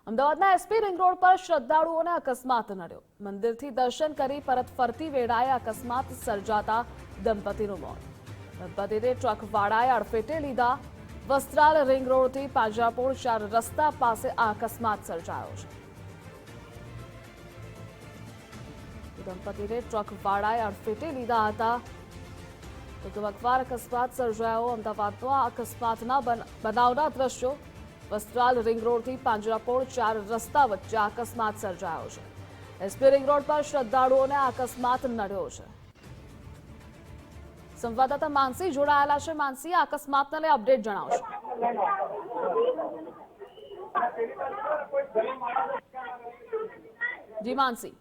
અમદાવાદના SP ring road પર શ્રદ્ધાળુઓને અકસ્માત નડ્યો। મંદિરથી દર્શન કરી પરત ફરતી વેળાએ અકસ્માત સર્જાતા દંપતીનું મોત। દંપતીને ટ્રકવાળાએ અડફેટે લીધા। વસ્ત્રાલ રિંગ રોડથી પાંજરાપોળ 4 રસ્તા પાસે આ અકસ્માત સર્જાયો છે। દંપતીને ટ્રકવાળાએ અડફેટે લીધા હતા। તો ગમખ્વાર અકસ્માત સર્જાયો। અમદાવાદનો આ અકસ્માતના બનાવના દ્રશ્યો। વસ્ત્રાલ રિંગ રોડથી પાંજરાપોળ 4 રસ્તા વચ્ચે અકસ્માત સર્જાયો છે। એસપી રિંગ રોડ પર શ્રદ્ધાળુઓને અકસ્માત નડ્યો છે। સંવાદદાતા માનસી જોડાયેલા છે। માનસી, આ અકસ્માતને લઈ અપડેટ જણાવશો। જી માનસી।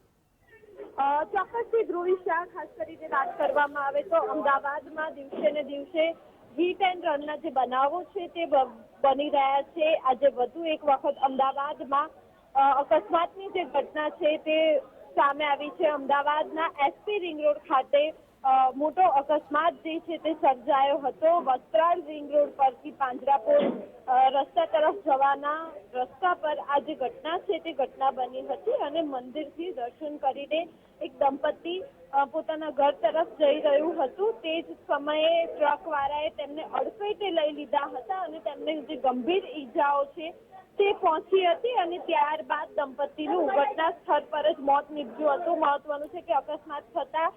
ચોક્કસથી ધ્રુવી શાહ, ખાસ કરીને વાત કરવામાં આવે તો અમદાવાદમાં દિવસે ને દિવસે હિટ એન્ડ રનના જે બનાવો છે તે બની રહ્યા છે। આજે વધુ એક વખત અમદાવાદમાં અકસ્માતની જે ઘટના છે તે સામે આવી છે। અમદાવાદના એસપી રિંગ રોડ ખાતે મોટો અકસ્માત જે છે તે સર્જાયો હતો। વસ્ત્રાલ રિંગ રોડ પરથી પાંજરાપોળ રસ્તા તરફ જવાના રસ્તા પર આ જે ઘટના છે તે ઘટના બની હતી અને મંદિરથી દર્શન કરીને એક દંપતી પોતાના ઘર તરફ જઈ રહ્યું હતું। તે જ સમયે ટ્રકવાળાએ તેમને અડફેટે લઈ લીધા હતા અને તેમને જે ગંભીર ઈજાઓ છે તે પહોંચી હતી અને ત્યારબાદ દંપતીનું ઘટના સ્થળ પર જ મોત નીપજ્યું હતું। મહત્વનું છે કે અકસ્માત થતા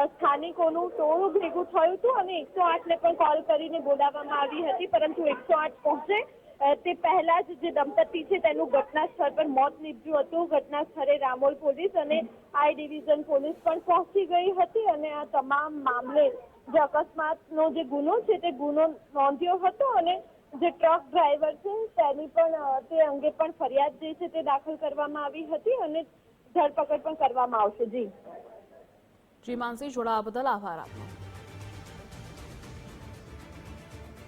સ્થાનિકોનું ટોળું ભેગું થયું હતું અને 108ને પણ કોલ કરીને બોલાવવામાં આવી હતી, પરંતુ 108 પહોંચે તે પહેલા જ જે દંપતી છે તેનું ઘટના સ્થળ પર મોત નીપજ્યું હતું। ઘટના સ્થળે રામોલ પોલીસ અને આઈ ડિવિઝન પોલીસ પણ પહોંચી ગઈ હતી અને આ તમામ મામલે જે અકસ્માતનો જે ગુનો છે તે ગુનો નોંધ્યો હતો અને જે ટ્રક ડ્રાઈવર છે તેની પણ તે અંગે પણ ફરિયાદ જે છે તે દાખલ કરવામાં આવી હતી અને ધરપકડ પણ કરવામાં આવશે। જી માનસી, જોડાવા બદલ આભાર આપનો।